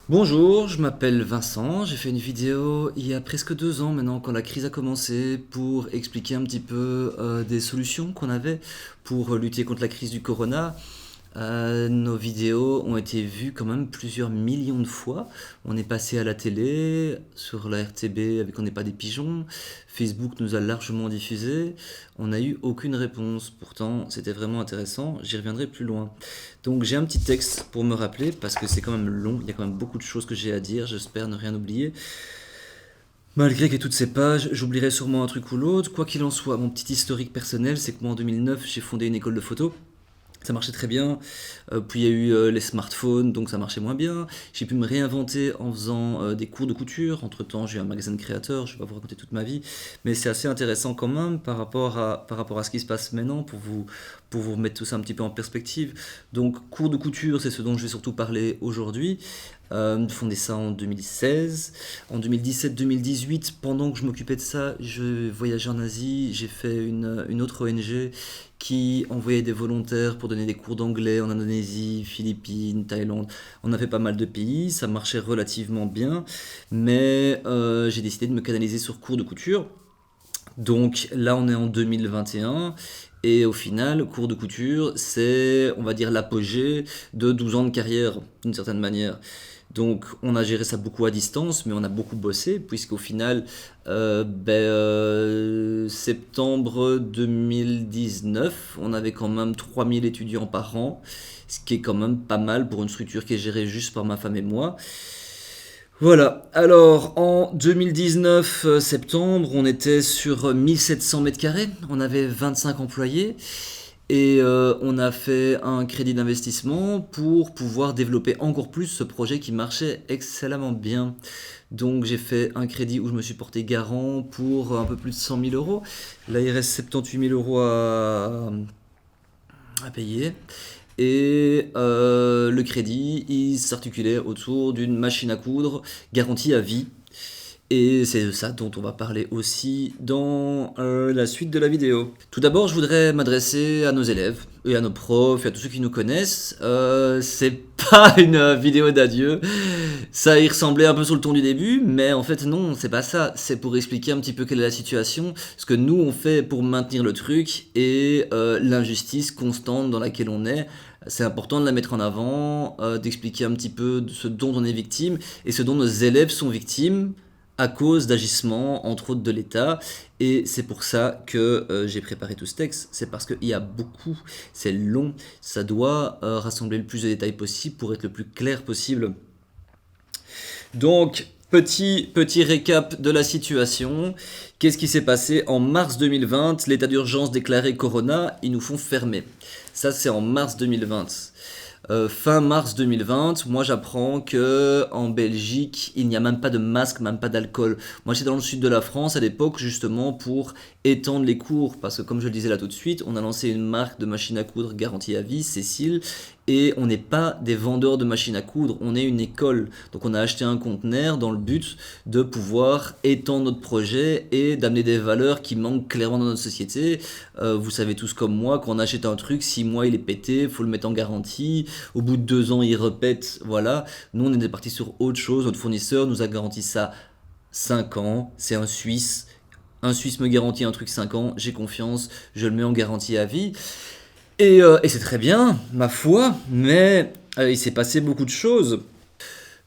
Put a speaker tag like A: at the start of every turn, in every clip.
A: Bonjour, je m'appelle Vincent, j'ai fait une vidéo il y a presque 2 ans maintenant quand la crise a commencé pour expliquer un petit peu des solutions qu'on avait pour lutter contre la crise du corona. Nos vidéos ont été vues quand même plusieurs millions de fois. On est passé à la télé, sur la RTB avec On n'est pas des pigeons. Facebook nous a largement diffusé. On n'a eu aucune réponse. Pourtant, c'était vraiment intéressant. J'y reviendrai plus loin. Donc j'ai un petit texte pour me rappeler parce que c'est quand même long. Il y a quand même beaucoup de choses que j'ai à dire. J'espère ne rien oublier. Malgré qu'il y ait toutes ces pages, j'oublierai sûrement un truc ou l'autre. Quoi qu'il en soit, mon petit historique personnel, c'est que moi en 2009, j'ai fondé une école de photo. Ça marchait très bien. Puis il y a eu les smartphones, donc ça marchait moins bien. J'ai pu me réinventer en faisant des cours de couture. Entre-temps, j'ai eu un magasin de créateurs, je ne vais pas vous raconter toute ma vie. Mais c'est assez intéressant quand même par rapport à ce qui se passe maintenant pour vous remettre tout ça un petit peu en perspective. Donc, cours de couture, c'est ce dont je vais surtout parler aujourd'hui. Fondé ça en 2016. En 2017-2018, pendant que je m'occupais de ça, je voyageais en Asie. J'ai fait une autre ONG qui envoyait des volontaires pour donner des cours d'anglais en Indonésie, Philippines, Thaïlande. On a fait pas mal de pays, ça marchait relativement bien, mais j'ai décidé de me canaliser sur cours de couture. Donc là, on est en 2021. Et au final, cours de couture, c'est, on va dire, l'apogée de 12 ans de carrière, d'une certaine manière. Donc, on a géré ça beaucoup à distance, mais on a beaucoup bossé, puisqu'au final, septembre 2019, on avait quand même 3000 étudiants par an, ce qui est quand même pas mal pour une structure qui est gérée juste par ma femme et moi. Voilà, alors en 2019, septembre, on était sur 1700 mètres carrés, on avait 25 employés et on a fait un crédit d'investissement pour pouvoir développer encore plus ce projet qui marchait excellemment bien. Donc j'ai fait un crédit où je me suis porté garant pour un peu plus de 100 000 euros. Là il reste 78 000 euros à payer. Et le crédit, il s'articulait autour d'une machine à coudre garantie à vie. Et c'est de ça dont on va parler aussi dans la suite de la vidéo. Tout d'abord, je voudrais m'adresser à nos élèves et à nos profs et à tous ceux qui nous connaissent. C'est pas une vidéo d'adieu. Ça y ressemblait un peu sur le ton du début, mais en fait non, c'est pas ça. C'est pour expliquer un petit peu quelle est la situation, ce que nous on fait pour maintenir le truc et l'injustice constante dans laquelle on est. C'est important de la mettre en avant, d'expliquer un petit peu de ce dont on est victime et ce dont nos élèves sont victimes à cause d'agissements, entre autres de l'État. Et c'est pour ça que j'ai préparé tout ce texte. C'est parce qu'il y a beaucoup, c'est long, ça doit rassembler le plus de détails possible pour être le plus clair possible. Donc, petit récap de la situation. Qu'est-ce qui s'est passé en mars 2020? L'état d'urgence déclaré Corona, ils nous font fermer. Ça, c'est en mars 2020. Fin mars 2020, moi j'apprends que en Belgique, il n'y a même pas de masque, même pas d'alcool. Moi j'étais dans le sud de la France à l'époque justement pour étendre les cours parce que comme je le disais là tout de suite, on a lancé une marque de machines à coudre garantie à vie, Cécile, et on n'est pas des vendeurs de machines à coudre, on est une école. Donc on a acheté un conteneur dans le but de pouvoir étendre notre projet et d'amener des valeurs qui manquent clairement dans notre société. Vous savez tous comme moi, quand on achète un truc, 6 mois il est pété, faut le mettre en garantie. Au bout de 2 ans, il repète. Voilà. Nous, on était parti sur autre chose. Notre fournisseur nous a garanti ça 5 ans. C'est un Suisse. Un Suisse me garantit un truc 5 ans. J'ai confiance. Je le mets en garantie à vie. Et c'est très bien, ma foi. Mais il s'est passé beaucoup de choses.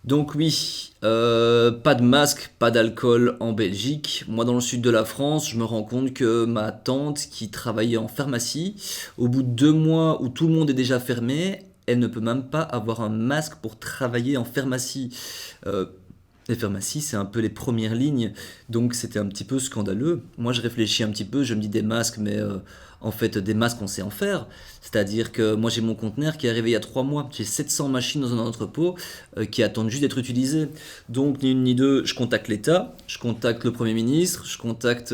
A: Donc oui, pas de masque, pas d'alcool en Belgique. Moi, dans le sud de la France, je me rends compte que ma tante, qui travaillait en pharmacie, au bout de 2 mois où tout le monde est déjà fermé, elle ne peut même pas avoir un masque pour travailler en pharmacie. Euh, les pharmacies, c'est un peu les premières lignes, donc c'était un petit peu scandaleux. Moi, je réfléchis un petit peu, je me dis des masques, mais en fait, des masques, on sait en faire. C'est-à-dire que moi, j'ai mon conteneur qui est arrivé il y a 3 mois. J'ai 700 machines dans un entrepôt qui attendent juste d'être utilisées. Donc, ni une ni deux, je contacte l'État, je contacte le Premier ministre, je contacte,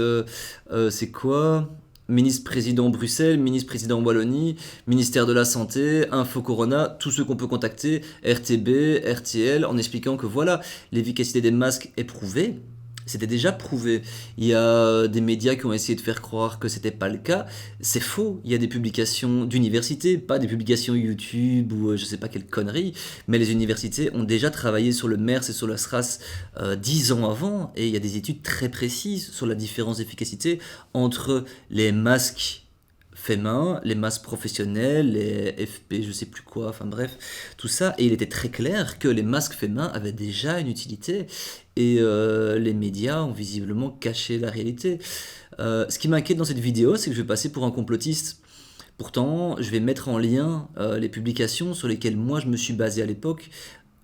A: c'est quoi? Ministre-président Bruxelles, ministre-président Wallonie, ministère de la Santé, Info Corona, tous ceux qu'on peut contacter, RTB, RTL, en expliquant que voilà, l'efficacité des masques est prouvée. C'était déjà prouvé. Il y a des médias qui ont essayé de faire croire que c'était pas le cas. C'est faux. Il y a des publications d'universités, pas des publications YouTube ou je sais pas quelle connerie, mais les universités ont déjà travaillé sur le MERS et sur la SRAS 10 ans avant, et il y a des études très précises sur la différence d'efficacité entre les masques faits main, les masques professionnels, les FP, je sais plus quoi, enfin bref, tout ça. Et il était très clair que les masques faits main avaient déjà une utilité. Et les médias ont visiblement caché la réalité. Ce qui m'inquiète dans cette vidéo, c'est que je vais passer pour un complotiste. Pourtant, je vais mettre en lien les publications sur lesquelles moi je me suis basé à l'époque.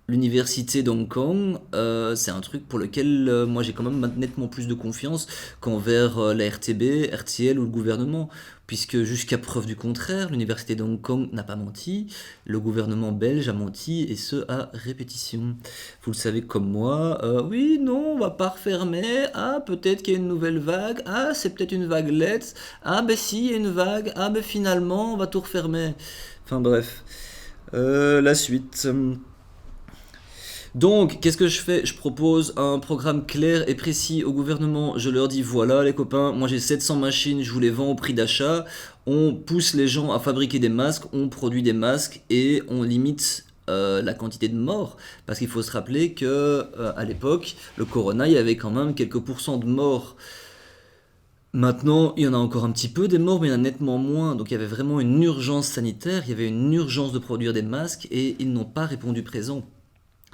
A: L'université d'Hong Kong, c'est un truc pour lequel moi j'ai quand même nettement plus de confiance qu'envers la RTB, RTL ou le gouvernement, puisque jusqu'à preuve du contraire, l'université d'Hong Kong n'a pas menti, le gouvernement belge a menti, et ce à répétition. Vous le savez comme moi, oui, non, on va pas refermer, ah, peut-être qu'il y a une nouvelle vague, ah, c'est peut-être une vaguelette, ah, ben si, il y a une vague, ah, ben finalement, on va tout refermer. Enfin bref, la suite. Donc, qu'est-ce que je fais? Je propose un programme clair et précis au gouvernement. Je leur dis, voilà les copains, moi j'ai 700 machines, je vous les vends au prix d'achat. On pousse les gens à fabriquer des masques, on produit des masques et on limite la quantité de morts. Parce qu'il faut se rappeler que à l'époque, le corona, il y avait quand même quelques pourcents de morts. Maintenant, il y en a encore un petit peu des morts, mais il y en a nettement moins. Donc il y avait vraiment une urgence sanitaire, il y avait une urgence de produire des masques et ils n'ont pas répondu présent.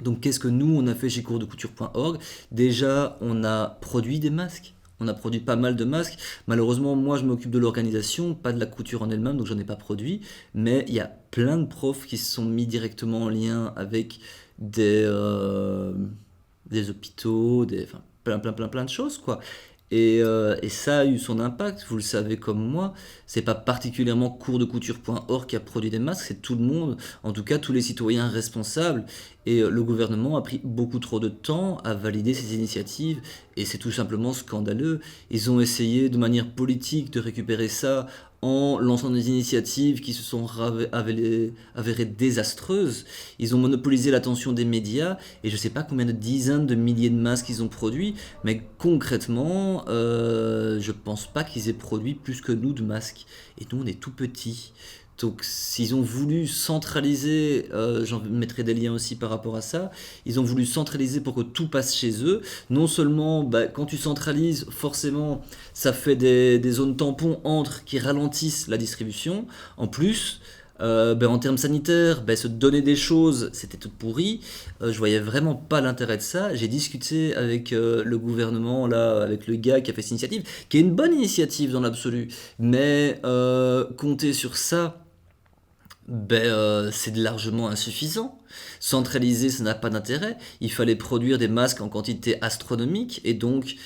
A: Donc qu'est-ce que nous on a fait chez coursdecouture.org? Déjà on a produit des masques. On a produit pas mal de masques. Malheureusement moi je m'occupe de l'organisation, pas de la couture en elle-même, donc j'en ai pas produit. Mais il y a plein de profs qui se sont mis directement en lien avec des, euh, des hôpitaux, enfin, plein de choses quoi. Et ça a eu son impact, vous le savez comme moi. C'est pas particulièrement coursdecouture.org qui a produit des masques, c'est tout le monde, en tout cas tous les citoyens responsables. Et le gouvernement a pris beaucoup trop de temps à valider ces initiatives, et c'est tout simplement scandaleux. Ils ont essayé de manière politique de récupérer ça en lançant des initiatives qui se sont avérées désastreuses. Ils ont monopolisé l'attention des médias, et je ne sais pas combien de dizaines de milliers de masques ils ont produits, mais concrètement, je pense pas qu'ils aient produit plus que nous de masques. Et nous, on est tout petits. Donc, s'ils ont voulu centraliser, j'en mettrai des liens aussi par rapport à ça, ils ont voulu centraliser pour que tout passe chez eux. Non seulement, bah, quand tu centralises, forcément, ça fait des zones tampons entre qui ralentissent la distribution. En plus, ben, en termes sanitaires, ben, se donner des choses, c'était tout pourri. Je voyais vraiment pas l'intérêt de ça. J'ai discuté avec le gouvernement, là, avec le gars qui a fait cette initiative, qui est une bonne initiative dans l'absolu. Mais compter sur ça, ben, c'est largement insuffisant. Centraliser, ça n'a pas d'intérêt. Il fallait produire des masques en quantité astronomique et donc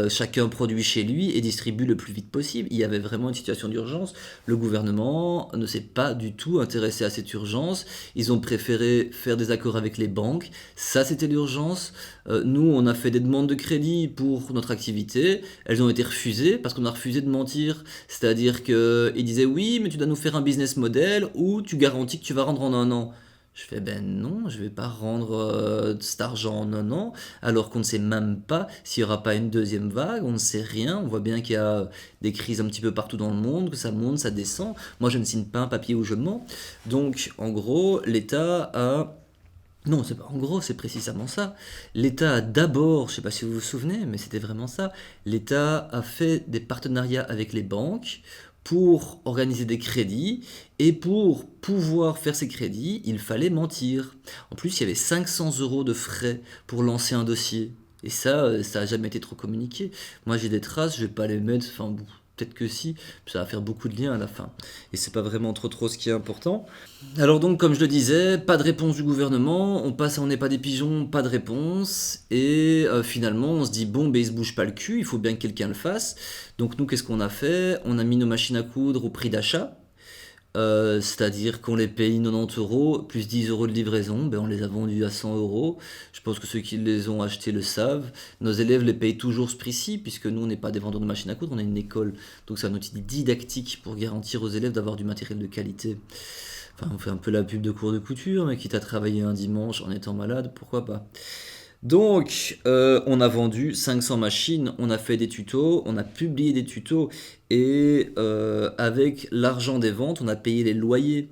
A: chacun produit chez lui et distribue le plus vite possible. Il y avait vraiment une situation d'urgence. Le gouvernement ne s'est pas du tout intéressé à cette urgence. Ils ont préféré faire des accords avec les banques. Ça, c'était l'urgence. Nous, on a fait des demandes de crédit pour notre activité. Elles ont été refusées parce qu'on a refusé de mentir. C'est-à-dire qu'ils disaient oui, mais tu dois nous faire un business model où tu garantis que tu vas rendre en un an. Je fais ben non, je vais pas rendre cet argent en un an, alors qu'on ne sait même pas s'il y aura pas une deuxième vague, on ne sait rien, on voit bien qu'il y a des crises un petit peu partout dans le monde, que ça monte, ça descend. Moi je ne signe pas un papier où je mens. Donc en gros, l'État a non, c'est pas en gros, c'est précisément ça. L'État a d'abord, je sais pas si vous vous souvenez, mais c'était vraiment ça. L'État a fait des partenariats avec les banques pour organiser des crédits et pour pouvoir faire ces crédits, il fallait mentir. En plus, il y avait 500 € de frais pour lancer un dossier. Et ça a jamais été trop communiqué. Moi, j'ai des traces, je vais pas les mettre, enfin, bon, peut-être que si, ça va faire beaucoup de liens à la fin. Et c'est pas vraiment trop ce qui est important. Alors donc, comme je le disais, pas de réponse du gouvernement, on passe à On n'est pas des pigeons, pas de réponse, et finalement on se dit bon, ben il se bouge pas le cul, il faut bien que quelqu'un le fasse. Donc nous, qu'est-ce qu'on a fait? On a mis nos machines à coudre au prix d'achat, c'est-à-dire qu'on les paye 90 € plus 10 € de livraison, ben on les a vendus à 100 €. Je pense que ceux qui les ont achetés le savent. Nos élèves les payent toujours ce prix-ci, puisque nous on n'est pas des vendeurs de machines à coudre, on est une école. Donc c'est un outil didactique pour garantir aux élèves d'avoir du matériel de qualité. Enfin, on fait un peu la pub de cours de couture, mais quitte à travailler un dimanche en étant malade, pourquoi pas. Donc, on a vendu 500 machines, on a fait des tutos, on a publié des tutos, et avec l'argent des ventes, on a payé les loyers.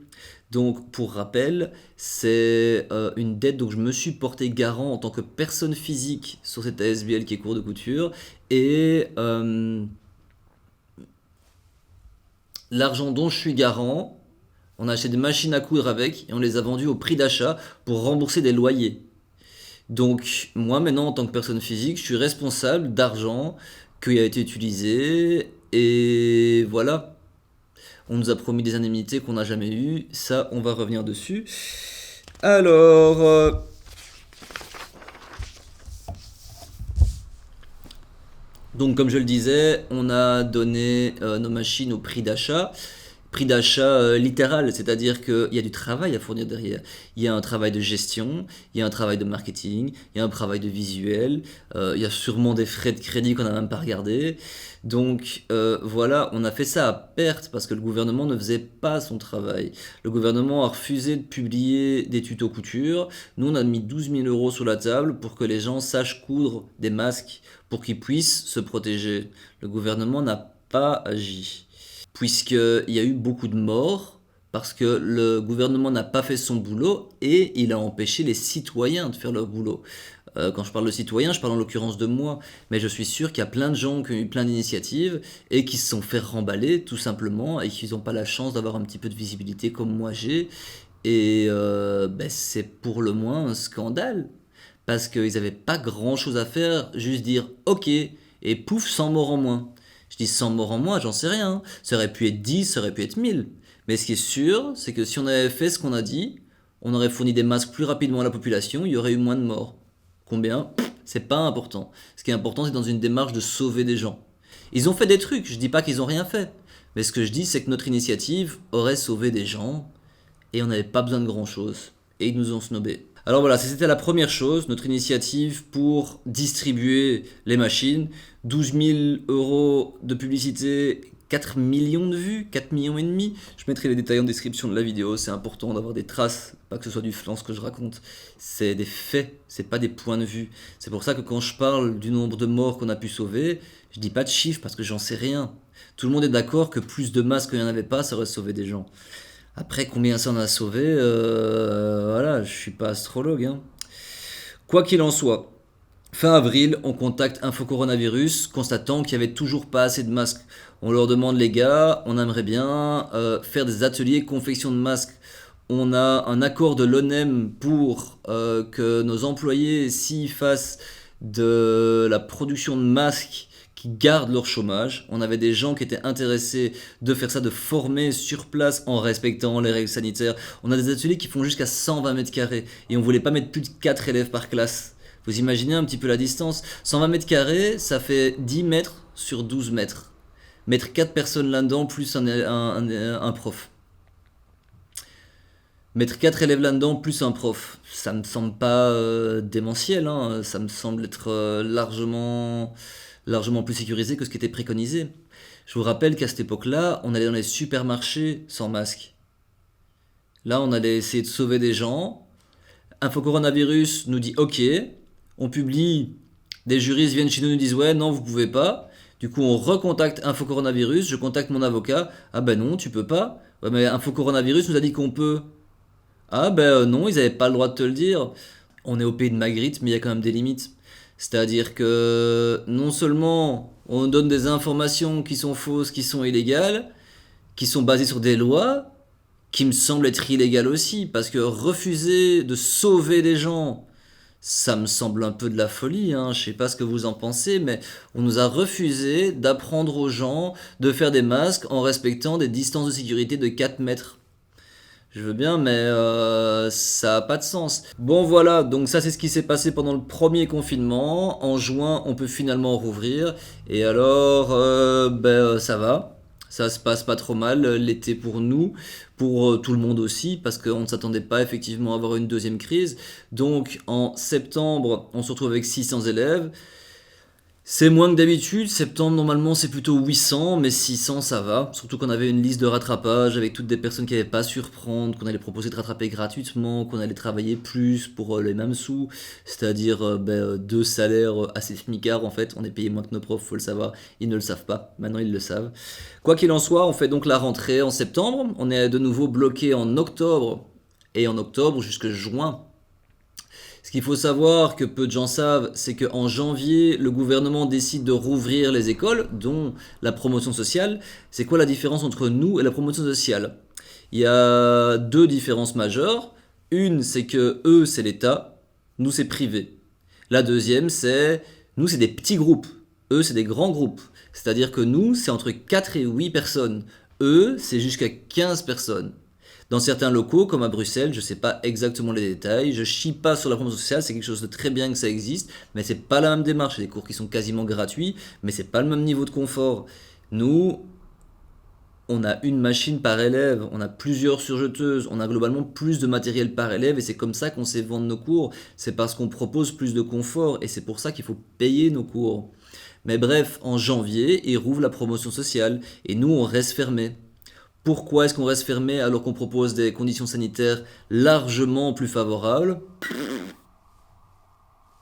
A: Donc, pour rappel, c'est une dette, donc je me suis porté garant en tant que personne physique sur cette ASBL qui est cours de couture, et l'argent dont je suis garant, on a acheté des machines à coudre avec, et on les a vendues au prix d'achat pour rembourser des loyers. Donc, moi, maintenant, en tant que personne physique, je suis responsable d'argent qui a été utilisé. Et voilà, on nous a promis des indemnités qu'on n'a jamais eues. Ça, on va revenir dessus. Alors, donc comme je le disais, on a donné nos machines au prix d'achat. Prix d'achat littéral, c'est-à-dire qu'il y a du travail à fournir derrière. Il y a un travail de gestion, il y a un travail de marketing, il y a un travail de visuel, il y a sûrement des frais de crédit qu'on n'a même pas regardé. Donc voilà, on a fait ça à perte parce que le gouvernement ne faisait pas son travail. Le gouvernement a refusé de publier des tutos couture. Nous, on a mis 12 000 € sur la table pour que les gens sachent coudre des masques pour qu'ils puissent se protéger. Le gouvernement n'a pas agi puisqu'il y a eu beaucoup de morts, parce que le gouvernement n'a pas fait son boulot et il a empêché les citoyens de faire leur boulot. Quand je parle de citoyens, je parle en l'occurrence de moi, mais je suis sûr qu'il y a plein de gens qui ont eu plein d'initiatives et qui se sont fait remballer tout simplement et qui n'ont pas la chance d'avoir un petit peu de visibilité comme moi j'ai. Et ben, c'est pour le moins un scandale, parce qu'ils n'avaient pas grand-chose à faire, juste dire ok, et pouf, 100 morts en moins. Je dis 100 morts en moins, j'en sais rien. Ça aurait pu être 10, ça aurait pu être 1000. Mais ce qui est sûr, c'est que si on avait fait ce qu'on a dit, on aurait fourni des masques plus rapidement à la population, il y aurait eu moins de morts. Combien? C'est pas important. Ce qui est important, c'est dans une démarche de sauver des gens. Ils ont fait des trucs, je dis pas qu'ils ont rien fait. Mais ce que je dis, c'est que notre initiative aurait sauvé des gens et on n'avait pas besoin de grand chose. Et ils nous ont snobé. Alors voilà, c'était la première chose, notre initiative pour distribuer les machines. 12 000 € de publicité, 4 millions de vues, 4 millions et demi. Je mettrai les détails en description de la vidéo, c'est important d'avoir des traces, pas que ce soit du flan ce que je raconte. C'est des faits, c'est pas des points de vue. C'est pour ça que quand je parle du nombre de morts qu'on a pu sauver, je dis pas de chiffres parce que j'en sais rien. Tout le monde est d'accord que plus de masques qu'il n'y en avait pas, ça aurait sauvé des gens. Après, combien ça en a sauvé, voilà, je suis pas astrologue, hein. Quoi qu'il en soit, fin avril, on contacte Info Coronavirus, constatant qu'il n'y avait toujours pas assez de masques. On leur demande, les gars, on aimerait bien faire des ateliers confection de masques. On a un accord de l'ONEM pour que nos employés, s'ils fassent de la production de masques, qui gardent leur chômage. On avait des gens qui étaient intéressés de faire ça, de former sur place en respectant les règles sanitaires. On a des ateliers qui font jusqu'à 120 mètres carrés et on voulait pas mettre plus de 4 élèves par classe. Vous imaginez un petit peu la distance. 120 mètres carrés, ça fait 10 mètres sur 12 mètres. Mettre 4 personnes là-dedans plus un prof. Mettre 4 élèves là-dedans plus un prof, ça me semble pas démentiel, hein. Ça me semble être largement plus sécurisé que ce qui était préconisé. Je vous rappelle qu'à cette époque-là, on allait dans les supermarchés sans masque. Là, on allait essayer de sauver des gens. Info Coronavirus nous dit ok, on publie, des juristes viennent chez nous et nous disent ouais, non, vous pouvez pas. Du coup, on recontacte Info Coronavirus, je contacte mon avocat. Ah ben non, tu peux pas. Ouais, mais Info Coronavirus nous a dit qu'on peut. Ah ben non, ils n'avaient pas le droit de te le dire. On est au pays de Magritte, mais il y a quand même des limites. C'est-à-dire que non seulement on donne des informations qui sont fausses, qui sont illégales, qui sont basées sur des lois, qui me semblent être illégales aussi, parce que refuser de sauver des gens, ça me semble un peu de la folie, hein. Je sais pas ce que vous en pensez, mais on nous a refusé d'apprendre aux gens de faire des masques en respectant des distances de sécurité de 4 mètres. Je veux bien, mais ça n'a pas de sens. Bon voilà, donc ça c'est ce qui s'est passé pendant le premier confinement. En juin, on peut finalement rouvrir. Et alors, ça va. Ça se passe pas trop mal l'été pour nous, pour tout le monde aussi, parce qu'on ne s'attendait pas effectivement à avoir une deuxième crise. Donc en septembre, on se retrouve avec 600 élèves. C'est moins que d'habitude, septembre normalement c'est plutôt 800, mais 600 ça va. Surtout qu'on avait une liste de rattrapage avec toutes des personnes qui n'avaient pas su reprendre, qu'on allait proposer de rattraper gratuitement, qu'on allait travailler plus pour les mêmes sous, c'est-à-dire deux salaires assez smicards en fait. On est payé moins que nos profs, faut le savoir, ils ne le savent pas, maintenant ils le savent. Quoi qu'il en soit, on fait donc la rentrée en septembre, on est de nouveau bloqué en octobre, et en octobre jusque juin. Ce qu'il faut savoir, que peu de gens savent, c'est qu'en janvier, le gouvernement décide de rouvrir les écoles, dont la promotion sociale. C'est quoi la différence entre nous et la promotion sociale? Il y a deux différences majeures. Une, c'est que eux, c'est l'État, nous, c'est privé. La deuxième, c'est nous, c'est des petits groupes. Eux, c'est des grands groupes. C'est-à-dire que nous, c'est entre 4 et 8 personnes. Eux, c'est jusqu'à 15 personnes. Dans certains locaux, comme à Bruxelles, je ne sais pas exactement les détails, je chie pas sur la promotion sociale, c'est quelque chose de très bien que ça existe, mais c'est pas la même démarche. C'est des cours qui sont quasiment gratuits, mais c'est pas le même niveau de confort. Nous, on a une machine par élève, on a plusieurs surjeteuses, on a globalement plus de matériel par élève et c'est comme ça qu'on sait vendre nos cours. C'est parce qu'on propose plus de confort et c'est pour ça qu'il faut payer nos cours. Mais bref, en janvier, ils rouvrent la promotion sociale et nous, on reste fermés. Pourquoi est-ce qu'on reste fermé alors qu'on propose des conditions sanitaires largement plus favorables?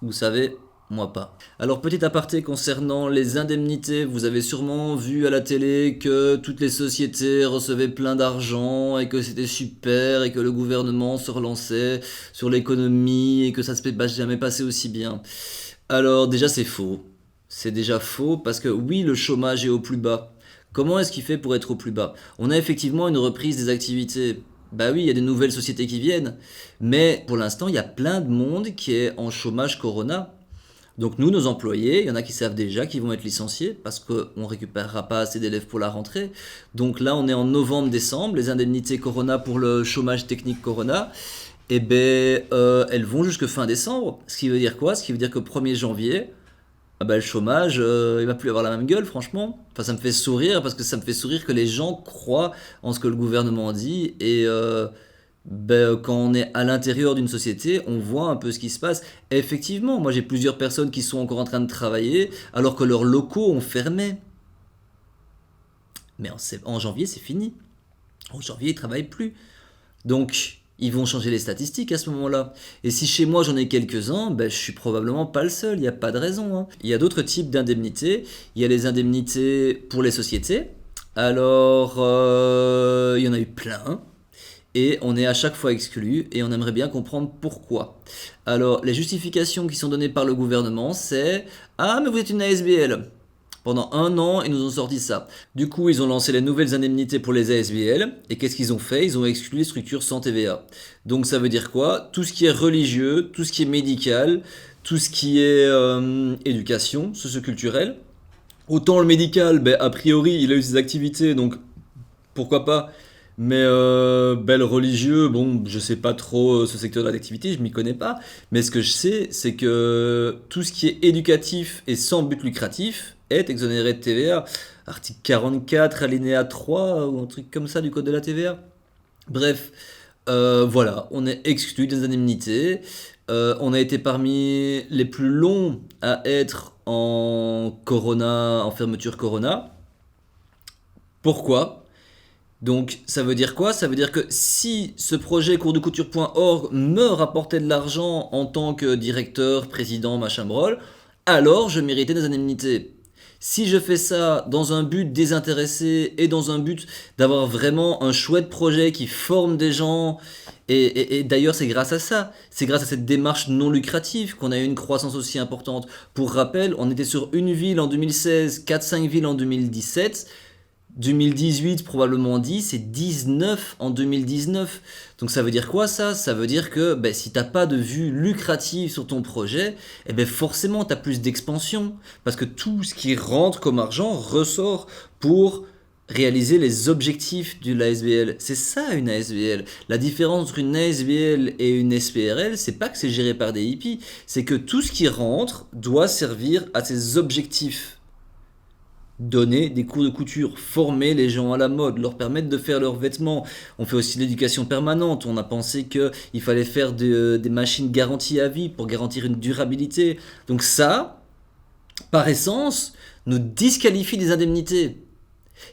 A: Vous savez, moi pas. Alors petit aparté concernant les indemnités, vous avez sûrement vu à la télé que toutes les sociétés recevaient plein d'argent et que c'était super et que le gouvernement se relançait sur l'économie et que ça se peut jamais passer aussi bien. Alors déjà c'est faux. C'est déjà faux parce que oui, le chômage est au plus bas. Comment est-ce qu'il fait pour être au plus bas? On a effectivement une reprise des activités. Bah oui, il y a des nouvelles sociétés qui viennent. Mais pour l'instant, il y a plein de monde qui est en chômage corona. Donc nous, nos employés, il y en a qui savent déjà qu'ils vont être licenciés parce qu'on ne récupérera pas assez d'élèves pour la rentrée. Donc là, on est en novembre-décembre, les indemnités corona pour le chômage technique corona, elles vont jusque fin décembre. Ce qui veut dire quoi? Ce qui veut dire que 1er janvier, ah bah, le chômage, il va plus avoir la même gueule, franchement. Enfin, ça me fait sourire parce que ça me fait sourire que les gens croient en ce que le gouvernement dit et quand on est à l'intérieur d'une société, on voit un peu ce qui se passe. Et effectivement, moi j'ai plusieurs personnes qui sont encore en train de travailler alors que leurs locaux ont fermé. Mais en janvier, c'est fini. En janvier, ils travaillent plus. Donc, ils vont changer les statistiques à ce moment-là. Et si chez moi j'en ai quelques-uns, ben, je suis probablement pas le seul, il n'y a pas de raison, hein. Il y a d'autres types d'indemnités. Il y a les indemnités pour les sociétés. Alors, il y en a eu plein. Et on est à chaque fois exclu et on aimerait bien comprendre pourquoi. Alors, les justifications qui sont données par le gouvernement, c'est «Ah, mais vous êtes une ASBL». Pendant un an, ils nous ont sorti ça. Du coup, ils ont lancé les nouvelles indemnités pour les ASBL. Et qu'est-ce qu'ils ont fait? Ils ont exclu les structures sans TVA. Donc ça veut dire quoi? Tout ce qui est religieux, tout ce qui est médical, tout ce qui est éducation, socio-culturel. Autant le médical, ben, a priori, il a eu ses activités, donc pourquoi pas. Mais le religieux, bon, je sais pas trop ce secteur d'activité, je m'y connais pas. Mais ce que je sais, c'est que tout ce qui est éducatif et sans but lucratif est exonéré de TVA. Article 44, alinéa 3, ou un truc comme ça du code de la TVA. Bref, voilà, on est exclu des indemnités. On a été parmi les plus longs à être en corona, en fermeture corona. Pourquoi? Donc ça veut dire quoi? Ça veut dire que si ce projet coursdecouture.org me rapportait de l'argent en tant que directeur, président, machin brol, alors je méritais des indemnités. Si je fais ça dans un but désintéressé et dans un but d'avoir vraiment un chouette projet qui forme des gens, et d'ailleurs c'est grâce à ça, c'est grâce à cette démarche non lucrative qu'on a eu une croissance aussi importante. Pour rappel, on était sur une ville en 2016, 4-5 villes en 2017, 2018 probablement 10 et 19 en 2019. Donc ça veut dire quoi ça? Ça veut dire que ben, si t'as pas de vue lucrative sur ton projet, eh ben forcément t'as plus d'expansion. Parce que tout ce qui rentre comme argent ressort pour réaliser les objectifs de l'ASBL. C'est ça une ASBL. La différence entre une ASBL et une SPRL, c'est pas que c'est géré par des hippies, c'est que tout ce qui rentre doit servir à ses objectifs. Donner des cours de couture, former les gens à la mode, leur permettre de faire leurs vêtements. On fait aussi de l'éducation permanente. On a pensé qu'il fallait faire des machines garanties à vie pour garantir une durabilité. Donc ça, par essence, nous disqualifie des indemnités.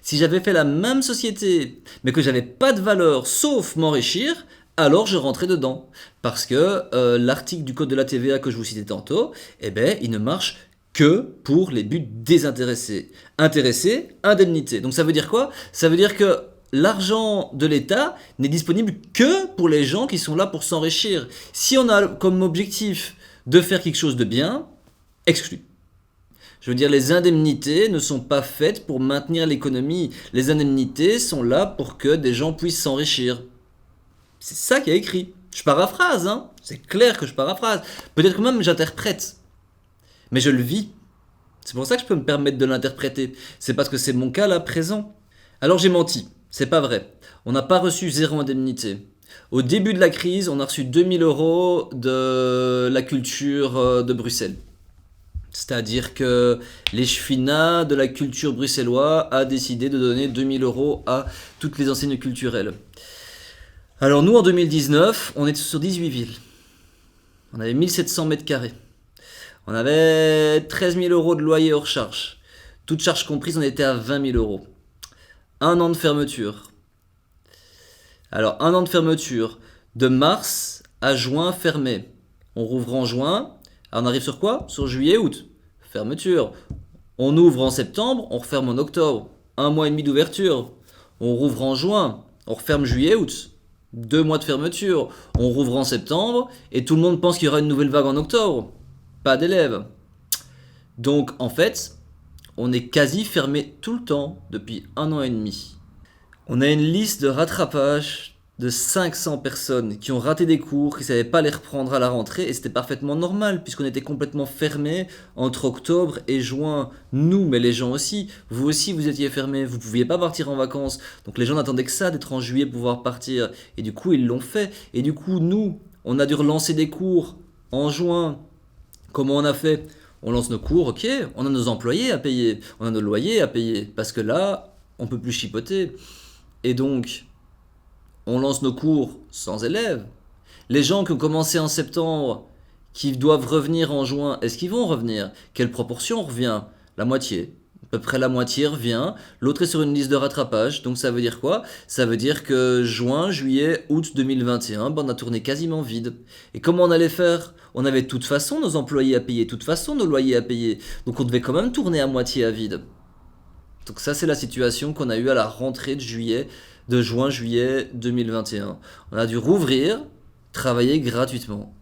A: Si j'avais fait la même société, mais que j'avais pas de valeur sauf m'enrichir, alors je rentrais dedans. Parce que l'article du code de la TVA que je vous citais tantôt, eh ben, il ne marche que pour les buts désintéressés. Intéressés, indemnité. Donc ça veut dire quoi? Ça veut dire que l'argent de l'État n'est disponible que pour les gens qui sont là pour s'enrichir. Si on a comme objectif de faire quelque chose de bien, exclu. Je veux dire, les indemnités ne sont pas faites pour maintenir l'économie. Les indemnités sont là pour que des gens puissent s'enrichir. C'est ça qui est écrit. Je paraphrase, hein. C'est clair que je paraphrase. Peut-être que même j'interprète. Mais je le vis. C'est pour ça que je peux me permettre de l'interpréter. C'est parce que c'est mon cas là présent. Alors j'ai menti. C'est pas vrai. On n'a pas reçu 0 indemnité. Au début de la crise, on a reçu 2000 euros de la culture de Bruxelles. C'est-à-dire que l'échevinat de la culture bruxelloise a décidé de donner 2000 euros à toutes les enseignes culturelles. Alors nous, en 2019, on était sur 18 villes. On avait 1700 mètres carrés. On avait 13 000 euros de loyer hors charge. Toutes charges comprises, on était à 20 000 euros. Un an de fermeture. Alors, un an de fermeture. De mars à juin fermé. On rouvre en juin. Alors on arrive sur quoi? Sur juillet, août. Fermeture. On ouvre en septembre, on referme en octobre. 1 mois et demi d'ouverture. On rouvre en juin, on referme juillet, août. 2 mois de fermeture. On rouvre en septembre et tout le monde pense qu'il y aura une nouvelle vague en octobre. Pas d'élèves. Donc en fait, on est quasi fermé tout le temps depuis 1 an et demi. On a une liste de rattrapage de 500 personnes qui ont raté des cours, qui ne savaient pas les reprendre à la rentrée, et c'était parfaitement normal, puisqu'on était complètement fermé entre octobre et juin. Nous, mais les gens aussi. Vous aussi, vous étiez fermés, vous ne pouviez pas partir en vacances. Donc les gens n'attendaient que ça, d'être en juillet pour pouvoir partir. Et du coup, ils l'ont fait. Et du coup, nous, on a dû relancer des cours en juin. Comment on a fait? On lance nos cours, ok, on a nos employés à payer, on a nos loyers à payer, parce que là, on peut plus chipoter. Et donc, on lance nos cours sans élèves. Les gens qui ont commencé en septembre, qui doivent revenir en juin, est-ce qu'ils vont revenir? Quelle proportion revient? La moitié. À peu près la moitié revient. L'autre est sur une liste de rattrapage. Donc ça veut dire quoi? Ça veut dire que juin, juillet, août 2021, on a tourné quasiment vide. Et comment on allait faire? On avait de toute façon nos employés à payer, de toute façon nos loyers à payer. Donc on devait quand même tourner à moitié à vide. Donc ça, c'est la situation qu'on a eue à la rentrée de juin-juillet 2021. On a dû rouvrir, travailler gratuitement.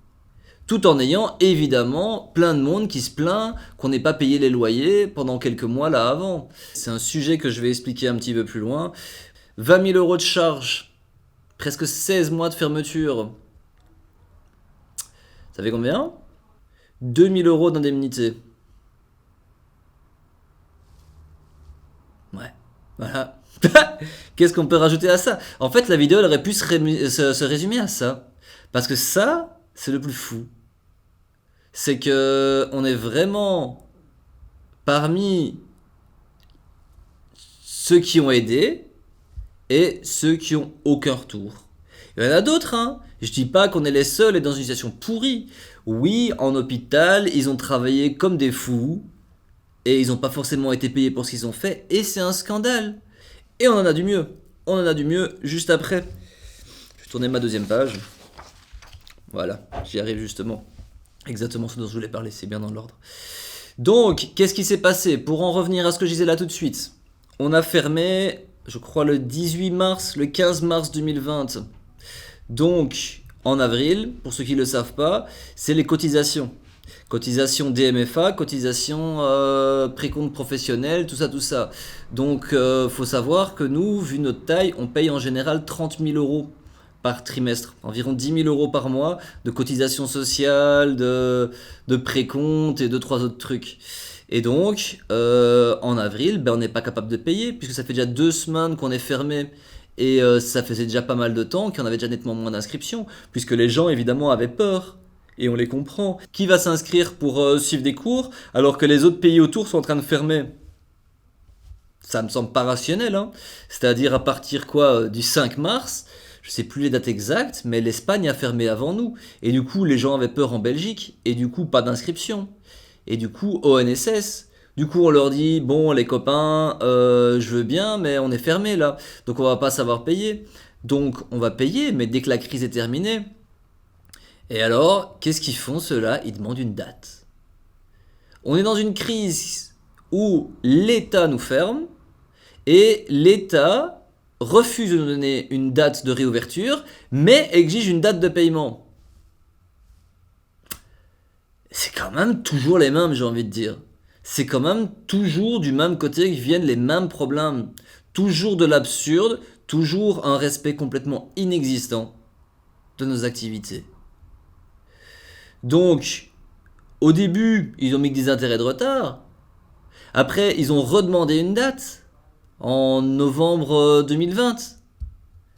A: Tout en ayant évidemment plein de monde qui se plaint qu'on n'ait pas payé les loyers pendant quelques mois là avant. C'est un sujet que je vais expliquer un petit peu plus loin. 20 000 euros de charges, presque 16 mois de fermeture. Ça fait combien? 2 000 euros d'indemnité. Ouais, voilà. Qu'est-ce qu'on peut rajouter à ça? En fait, la vidéo elle aurait pu se résumer à ça. Parce que ça, c'est le plus fou. C'est que on est vraiment parmi ceux qui ont aidé et ceux qui ont aucun retour. Il y en a d'autres, hein. Je dis pas qu'on est les seuls et dans une situation pourrie. Oui, en hôpital, ils ont travaillé comme des fous et ils n'ont pas forcément été payés pour ce qu'ils ont fait et c'est un scandale. Et on en a du mieux. On en a du mieux juste après. Je vais tourner ma deuxième page. Voilà, j'y arrive justement. Exactement ce dont je voulais parler, c'est bien dans l'ordre. Donc, qu'est-ce qui s'est passé? Pour en revenir à ce que je disais là tout de suite. On a fermé, je crois, le 18 mars, le 15 mars 2020. Donc, en avril, pour ceux qui ne le savent pas, c'est les cotisations. Cotisation DMFA, cotisation précompte professionnel, tout ça, tout ça. Donc, faut savoir que nous, vu notre taille, on paye en général 30 000 euros par trimestre, environ 10 000 euros par mois de cotisation sociale, de précompte et 2-3 autres trucs. Et donc, en avril, on n'est pas capable de payer, puisque ça fait déjà 2 semaines qu'on est fermé. Et ça faisait déjà pas mal de temps qu'on avait déjà nettement moins d'inscriptions, puisque les gens, évidemment, avaient peur. Et on les comprend. Qui va s'inscrire pour suivre des cours alors que les autres pays autour sont en train de fermer? Ça me semble pas rationnel, hein. C'est-à-dire à partir du 5 mars, je sais plus les dates exactes, mais l'Espagne a fermé avant nous. Et du coup, les gens avaient peur en Belgique. Et du coup, pas d'inscription. Et du coup, ONSS. Du coup, on leur dit, bon, les copains, je veux bien, mais on est fermé là. Donc, on va pas savoir payer. Donc, on va payer, mais dès que la crise est terminée. Et alors, qu'est-ce qu'ils font ceux-là? Ils demandent une date. On est dans une crise où l'État nous ferme et l'État refuse de nous donner une date de réouverture, mais exige une date de paiement. C'est quand même toujours les mêmes, j'ai envie de dire. C'est quand même toujours du même côté que viennent les mêmes problèmes. Toujours de l'absurde, toujours un respect complètement inexistant de nos activités. Donc, au début, ils ont mis que des intérêts de retard. Après, ils ont redemandé une date en novembre 2020.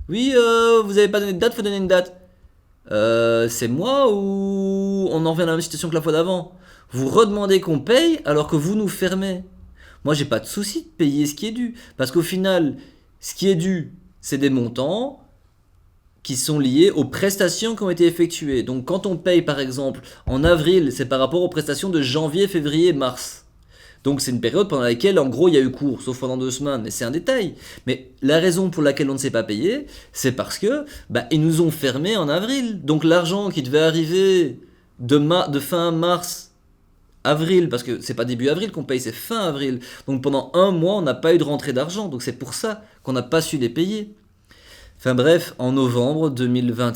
A: Oui, vous n'avez pas donné de date, faut donner une date. C'est moi ou on en revient à la même situation que la fois d'avant? Vous redemandez qu'on paye alors que vous nous fermez. Moi, j'ai pas de souci de payer ce qui est dû. Parce qu'au final, ce qui est dû, c'est des montants qui sont liés aux prestations qui ont été effectuées. Donc quand on paye par exemple en avril, c'est par rapport aux prestations de janvier, février, mars. Donc c'est une période pendant laquelle en gros il y a eu cours, sauf pendant 2 semaines, mais c'est un détail. Mais la raison pour laquelle on ne s'est pas payé, c'est parce que ils nous ont fermés en avril. Donc l'argent qui devait arriver de fin mars, avril, parce que c'est pas début avril qu'on paye, c'est fin avril. Donc pendant un mois on n'a pas eu de rentrée d'argent, donc c'est pour ça qu'on n'a pas su les payer. Enfin bref, en novembre 2020,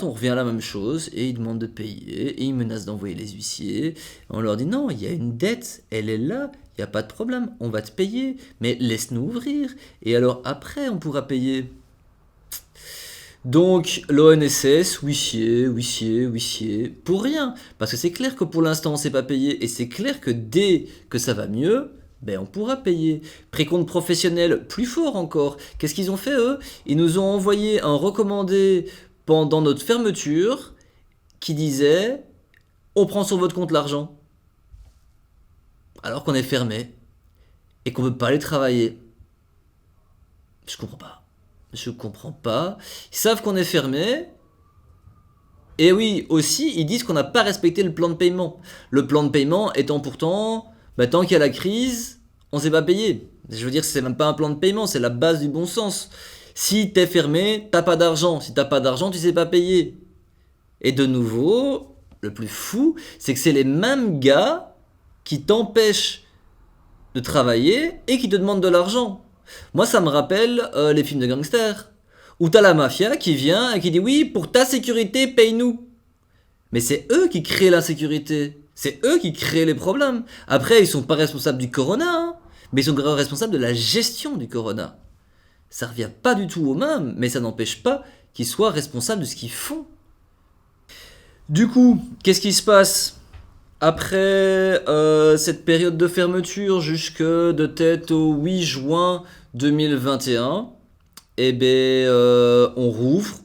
A: on revient à la même chose et ils demandent de payer et ils menacent d'envoyer les huissiers. On leur dit non, il y a une dette, elle est là, il n'y a pas de problème, on va te payer, mais laisse-nous ouvrir et alors après on pourra payer. Donc l'ONSS, huissier, pour rien. Parce que c'est clair que pour l'instant on ne s'est pas payé et c'est clair que dès que ça va mieux, on pourra payer. Précompte professionnel, plus fort encore. Qu'est-ce qu'ils ont fait eux? Ils nous ont envoyé un recommandé pendant notre fermeture qui disait on prend sur votre compte l'argent. Alors qu'on est fermé et qu'on ne peut pas aller travailler. Je comprends pas. Je comprends pas. Ils savent qu'on est fermé. Et oui, aussi, ils disent qu'on n'a pas respecté le plan de paiement. Le plan de paiement étant pourtant, tant qu'il y a la crise, on s'est pas payé. Je veux dire, c'est même pas un plan de paiement, c'est la base du bon sens. Si t'es fermé, t'as pas d'argent. Si t'as pas d'argent, tu sais pas payer. Et de nouveau, le plus fou, c'est que c'est les mêmes gars qui t'empêchent de travailler et qui te demandent de l'argent. Moi, ça me rappelle les films de gangsters, où t'as la mafia qui vient et qui dit oui, pour ta sécurité, paye-nous. Mais c'est eux qui créent l'insécurité. C'est eux qui créent les problèmes. Après, ils sont pas responsables du corona, hein, mais ils sont responsables de la gestion du corona. Ça revient pas du tout au même, mais ça n'empêche pas qu'ils soient responsables de ce qu'ils font. Du coup, qu'est-ce qui se passe après cette période de fermeture jusque de tête au 8 juin 2021, on rouvre,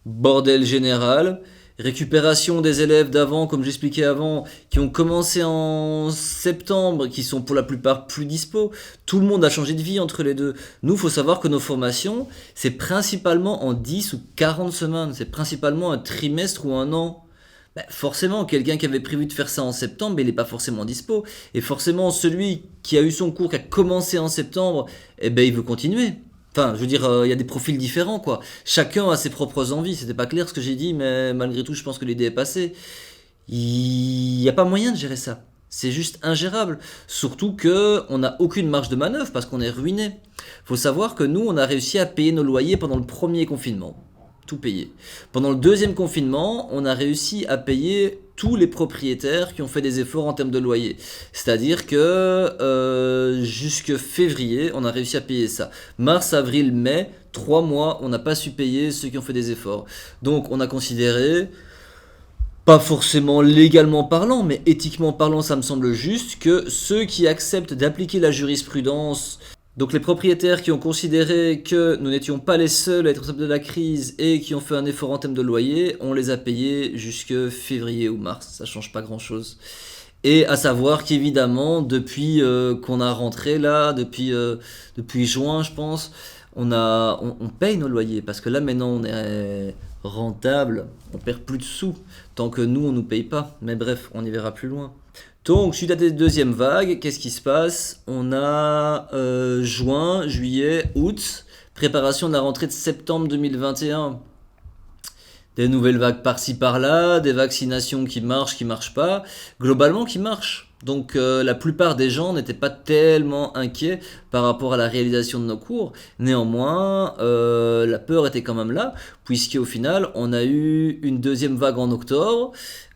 A: bordel général, récupération des élèves d'avant, comme j'expliquais avant, qui ont commencé en septembre, qui sont pour la plupart plus dispo. Tout le monde a changé de vie entre les deux. Nous, il faut savoir que nos formations, c'est principalement en 10 ou 40 semaines, c'est principalement un trimestre ou un an. Forcément, quelqu'un qui avait prévu de faire ça en septembre, il n'est pas forcément dispo. Et forcément, celui qui a eu son cours, qui a commencé en septembre, il veut continuer. Enfin, je veux dire, il y a des profils différents, quoi. Chacun a ses propres envies. C'était pas clair ce que j'ai dit, mais malgré tout, je pense que l'idée est passée. Il n'y a pas moyen de gérer ça. C'est juste ingérable. Surtout que on n'a aucune marge de manœuvre parce qu'on est ruiné. Faut savoir que nous, on a réussi à payer nos loyers pendant le premier confinement. Tout payé. Pendant le deuxième confinement, on a réussi à payer tous les propriétaires qui ont fait des efforts en termes de loyer. C'est-à-dire que jusque février, on a réussi à payer ça. Mars, avril, mai, 3 mois, on n'a pas su payer ceux qui ont fait des efforts. Donc on a considéré, pas forcément légalement parlant, mais éthiquement parlant, ça me semble juste, que ceux qui acceptent d'appliquer la jurisprudence, donc les propriétaires qui ont considéré que nous n'étions pas les seuls à être responsables de la crise et qui ont fait un effort en termes de loyer, on les a payés jusque février ou mars, ça change pas grand chose. Et à savoir qu'évidemment, depuis qu'on a rentré là, depuis juin je pense, on paye nos loyers parce que là maintenant on est rentable, on perd plus de sous, tant que nous, on nous paye pas. Mais bref, on y verra plus loin. Donc, suite à cette deuxième vague, qu'est-ce qui se passe? On a juin, juillet, août, préparation de la rentrée de septembre 2021. Des nouvelles vagues par-ci par-là, des vaccinations qui marchent pas, globalement qui marchent. Donc la plupart des gens n'étaient pas tellement inquiets par rapport à la réalisation de nos cours. Néanmoins, la peur était quand même là, puisqu'au final, on a eu une deuxième vague en octobre.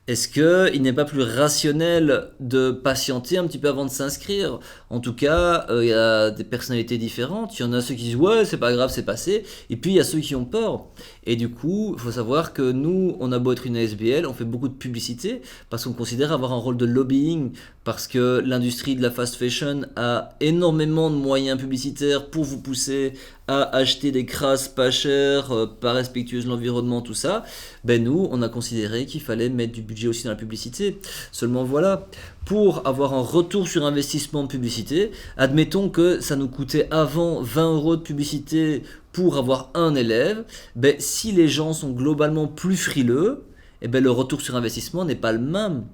A: Est-ce qu'il n'est pas plus rationnel de patienter un petit peu avant de s'inscrire? En tout cas, il y a des personnalités différentes. Il y en a ceux qui disent ouais, c'est pas grave, c'est passé. Et puis il y a ceux qui ont peur. Et du coup, il faut savoir que nous, on a beau être une ASBL, on fait beaucoup de publicité parce qu'on considère avoir un rôle de lobbying, parce que l'industrie de la fast fashion a énormément de moyens publicitaires pour vous pousser à acheter des crasses pas chères, pas respectueuses de l'environnement, tout ça. Ben nous, on a considéré qu'il fallait mettre du budget aussi dans la publicité. Seulement voilà, pour avoir un retour sur investissement de publicité, admettons que ça nous coûtait avant 20 euros de publicité pour avoir un élève, ben, si les gens sont globalement plus frileux, eh ben, le retour sur investissement n'est pas le même.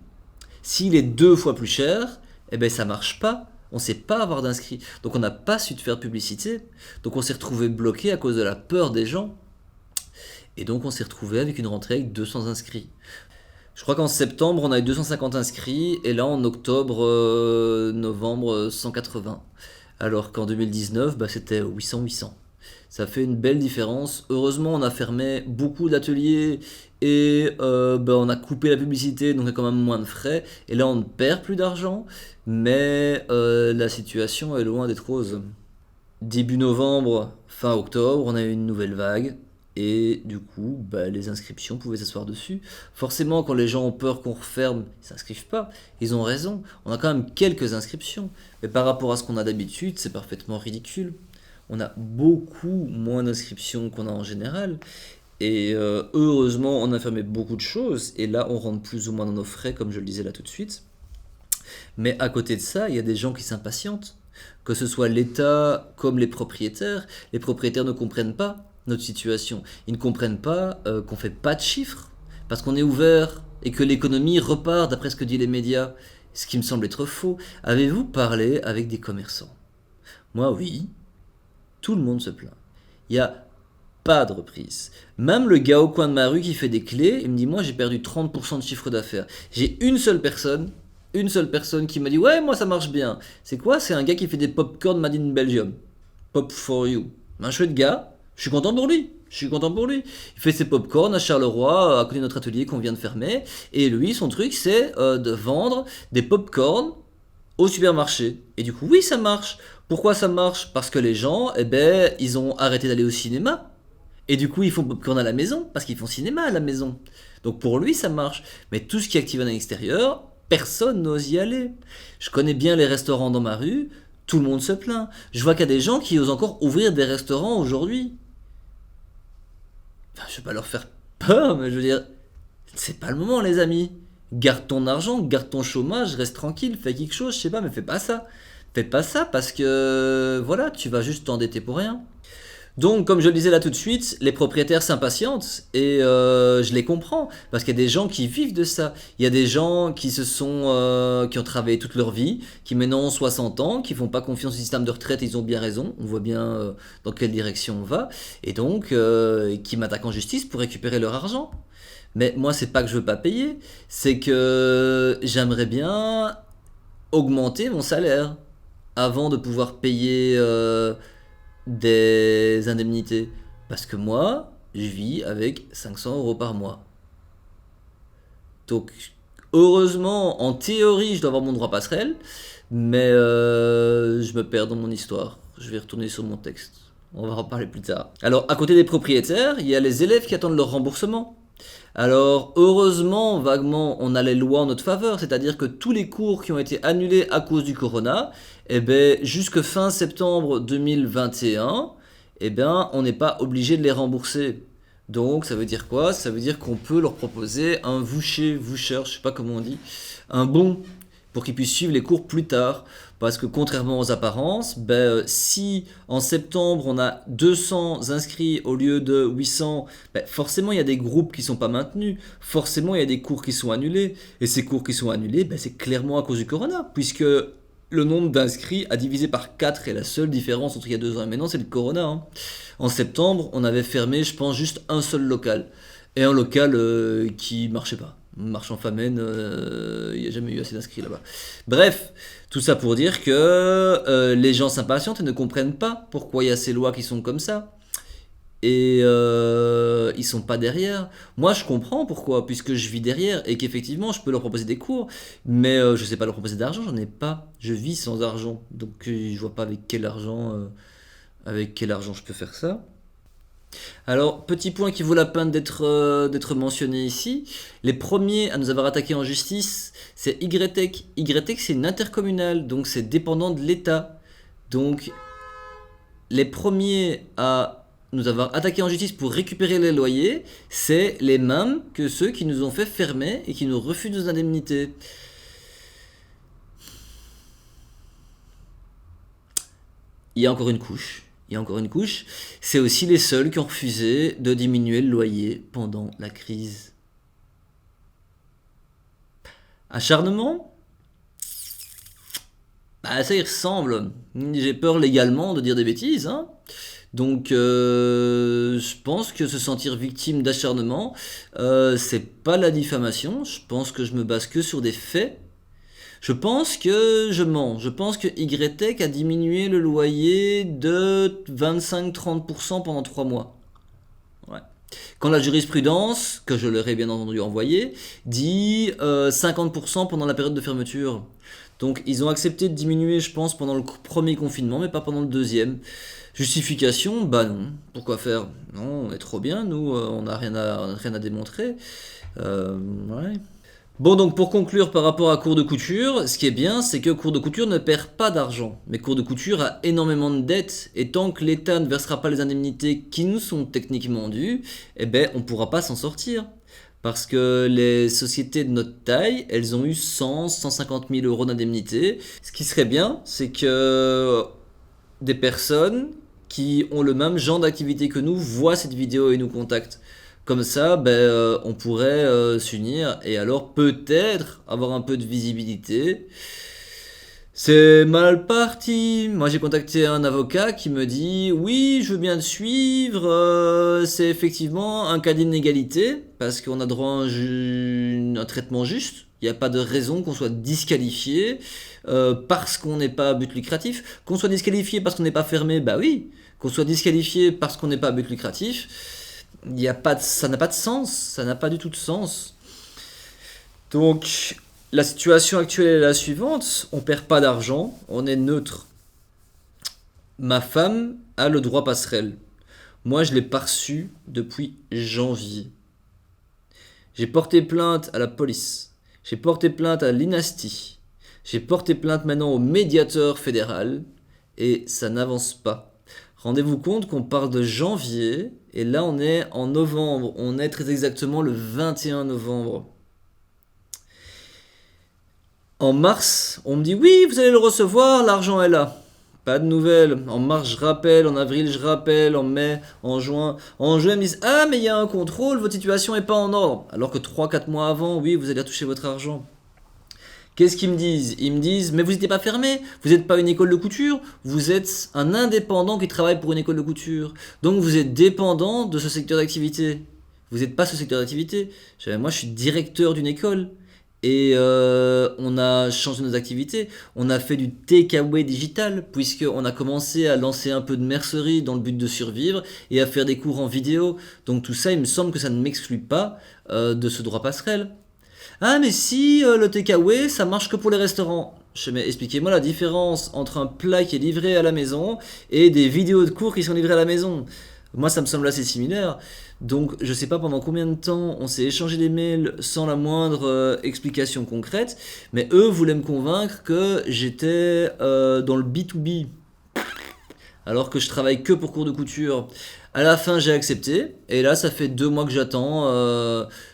A: S'il est 2 fois plus cher, eh ben, ça marche pas. On ne sait pas avoir d'inscrits. Donc on n'a pas su de faire de publicité. Donc on s'est retrouvé bloqué à cause de la peur des gens. Et donc on s'est retrouvé avec une rentrée avec 200 inscrits. Je crois qu'en septembre, on a eu 250 inscrits, et là en octobre, novembre, 180. Alors qu'en 2019, bah, c'était 800-800. Ça fait une belle différence. Heureusement, on a fermé beaucoup d'ateliers et on a coupé la publicité, donc il y a quand même moins de frais. Et là, on ne perd plus d'argent, mais la situation est loin d'être rose. Début novembre, fin octobre, on a eu une nouvelle vague. Et du coup, les inscriptions pouvaient s'asseoir dessus. Forcément, quand les gens ont peur qu'on referme, ils ne s'inscrivent pas. Ils ont raison. On a quand même quelques inscriptions. Mais par rapport à ce qu'on a d'habitude, c'est parfaitement ridicule. On a beaucoup moins d'inscriptions qu'on a en général. Et heureusement, on a fermé beaucoup de choses. Et là, on rentre plus ou moins dans nos frais, comme je le disais là tout de suite. Mais à côté de ça, il y a des gens qui s'impatientent. Que ce soit l'État comme les propriétaires ne comprennent pas notre situation. Ils ne comprennent pas qu'on fait pas de chiffres parce qu'on est ouvert et que l'économie repart d'après ce que disent les médias, ce qui me semble être faux. Avez-vous parlé avec des commerçants? Moi, oui. Tout le monde se plaint. Il n'y a pas de reprise. Même le gars au coin de ma rue qui fait des clés, il me dit moi j'ai perdu 30% de chiffre d'affaires. J'ai une seule personne qui m'a dit ouais moi ça marche bien. C'est quoi? C'est un gars qui fait des popcorn made in Belgium. Pop for you. Un chouette gars. Je suis content pour lui. Il fait ses popcorn à Charleroi, à côté de notre atelier qu'on vient de fermer. Et lui, son truc, c'est de vendre des popcorn au supermarché. Et du coup, oui, ça marche. Pourquoi ça marche? Parce que les gens, ils ont arrêté d'aller au cinéma. Et du coup, ils font popcorn à la maison, parce qu'ils font cinéma à la maison. Donc pour lui, ça marche. Mais tout ce qui est activé à l'extérieur, personne n'ose y aller. Je connais bien les restaurants dans ma rue, tout le monde se plaint. Je vois qu'il y a des gens qui osent encore ouvrir des restaurants aujourd'hui. Enfin, je vais pas leur faire peur, mais je veux dire, c'est pas le moment, les amis. Garde ton argent, garde ton chômage, reste tranquille, fais quelque chose, je sais pas, mais fais pas ça. Fais pas ça parce que, voilà, tu vas juste t'endetter pour rien. Donc, comme je le disais là tout de suite, les propriétaires s'impatientent et je les comprends parce qu'il y a des gens qui vivent de ça. Il y a des gens qui qui ont travaillé toute leur vie, qui maintenant ont 60 ans, qui font pas confiance au système de retraite. Ils ont bien raison. On voit bien dans quelle direction on va et donc qui m'attaquent en justice pour récupérer leur argent. Mais moi, c'est pas que je veux pas payer, c'est que j'aimerais bien augmenter mon salaire avant de pouvoir payer des indemnités. Parce que moi, je vis avec 500 euros par mois. Donc, heureusement, en théorie, je dois avoir mon droit passerelle, mais je me perds dans mon histoire. Je vais retourner sur mon texte. On va en parler plus tard. Alors, à côté des propriétaires, il y a les élèves qui attendent leur remboursement. Alors, heureusement, vaguement, on a les lois en notre faveur, c'est-à-dire que tous les cours qui ont été annulés à cause du corona, jusque fin septembre 2021, on n'est pas obligé de les rembourser. Donc, ça veut dire quoi? Ça veut dire qu'on peut leur proposer un voucher, je sais pas comment on dit, un bon, pour qu'ils puissent suivre les cours plus tard. Parce que contrairement aux apparences, si en septembre on a 200 inscrits au lieu de 800, forcément il y a des groupes qui sont pas maintenus, forcément il y a des cours qui sont annulés, et ces cours qui sont annulés, c'est clairement à cause du corona, puisque le nombre d'inscrits a divisé par 4, et la seule différence entre il y a 2 ans et maintenant c'est le corona. Hein. En septembre, on avait fermé, je pense, juste un seul local, et un local qui marchait pas. Marchand Famenne, il n'y a jamais eu assez d'inscrits là-bas. Bref, tout ça pour dire que les gens s'impatientent et ne comprennent pas pourquoi il y a ces lois qui sont comme ça. Et ils sont pas derrière. Moi, je comprends pourquoi, puisque je vis derrière et qu'effectivement, je peux leur proposer des cours, mais je sais pas leur proposer d'argent, j'en ai pas. Je vis sans argent, donc je vois pas avec quel argent je peux faire ça. Alors, petit point qui vaut la peine d'être mentionné ici. Les premiers à nous avoir attaqué en justice, c'est YTech. YTech, c'est une intercommunale, donc c'est dépendant de l'État. Donc, les premiers à nous avoir attaqué en justice pour récupérer les loyers, c'est les mêmes que ceux qui nous ont fait fermer et qui nous refusent nos indemnités. Il y a encore une couche. C'est aussi les seuls qui ont refusé de diminuer le loyer pendant la crise. Acharnement ? Ça y ressemble. J'ai peur légalement de dire des bêtises. Hein. Donc, je pense que se sentir victime d'acharnement, c'est pas la diffamation. Je pense que je me base que sur des faits. Je pense que je mens. Je pense que YTech a diminué le loyer de 25-30% pendant 3 mois. Ouais. Quand la jurisprudence, que je leur ai bien entendu envoyée, dit 50% pendant la période de fermeture. Donc ils ont accepté de diminuer, je pense, pendant le premier confinement, mais pas pendant le deuxième. Justification, non. Pourquoi faire ? Non, on est trop bien, nous, on n'a rien à démontrer. Ouais. Bon, donc pour conclure par rapport à Cours de Couture, ce qui est bien, c'est que Cours de Couture ne perd pas d'argent. Mais Cours de Couture a énormément de dettes, et tant que l'État ne versera pas les indemnités qui nous sont techniquement dues, on ne pourra pas s'en sortir. Parce que les sociétés de notre taille, elles ont eu 100-150 000 euros d'indemnité. Ce qui serait bien, c'est que des personnes qui ont le même genre d'activité que nous voient cette vidéo et nous contactent. Comme ça, on pourrait s'unir et alors peut-être avoir un peu de visibilité. C'est mal parti. Moi, j'ai contacté un avocat qui me dit oui, je veux bien te suivre. C'est effectivement un cas d'inégalité parce qu'on a droit à un traitement juste. Il n'y a pas de raison qu'on soit disqualifié parce qu'on n'est pas à but lucratif. Qu'on soit disqualifié parce qu'on n'est pas fermé, oui. Qu'on soit disqualifié parce qu'on n'est pas à but lucratif. Ça n'a pas de sens, ça n'a pas du tout de sens. Donc, la situation actuelle est la suivante, on perd pas d'argent, on est neutre. Ma femme a le droit passerelle. Moi, je l'ai pas reçu depuis janvier. J'ai porté plainte à la police, j'ai porté plainte à l'INASTI, j'ai porté plainte maintenant au médiateur fédéral, et ça n'avance pas. Rendez-vous compte qu'on parle de janvier, et là on est en novembre, on est très exactement le 21 novembre. En mars, on me dit oui, vous allez le recevoir, l'argent est là. Pas de nouvelles. En mars, je rappelle, en avril, je rappelle, en mai, en juin. En juin, ils me disent ah, mais il y a un contrôle, votre situation n'est pas en ordre. Alors que 3-4 mois avant, oui, vous allez toucher votre argent. Qu'est-ce qu'ils me disent ? Ils me disent, mais vous n'étiez pas fermé, vous n'êtes pas une école de couture, vous êtes un indépendant qui travaille pour une école de couture. Donc vous êtes dépendant de ce secteur d'activité. Vous n'êtes pas ce secteur d'activité. Moi, je suis directeur d'une école. Et on a changé nos activités. On a fait du takeaway digital, puisqu'on a commencé à lancer un peu de mercerie dans le but de survivre et à faire des cours en vidéo. Donc tout ça, il me semble que ça ne m'exclut pas de ce droit passerelle. Ah mais si, le takeaway, ça marche que pour les restaurants. Mais expliquez-moi la différence entre un plat qui est livré à la maison et des vidéos de cours qui sont livrées à la maison. Moi, ça me semble assez similaire. Donc, je sais pas pendant combien de temps on s'est échangé des mails sans la moindre explication concrète, mais eux voulaient me convaincre que j'étais dans le B2B. alors que je travaille que pour cours de couture. À la fin, j'ai accepté, et là, ça fait 2 mois que j'attends,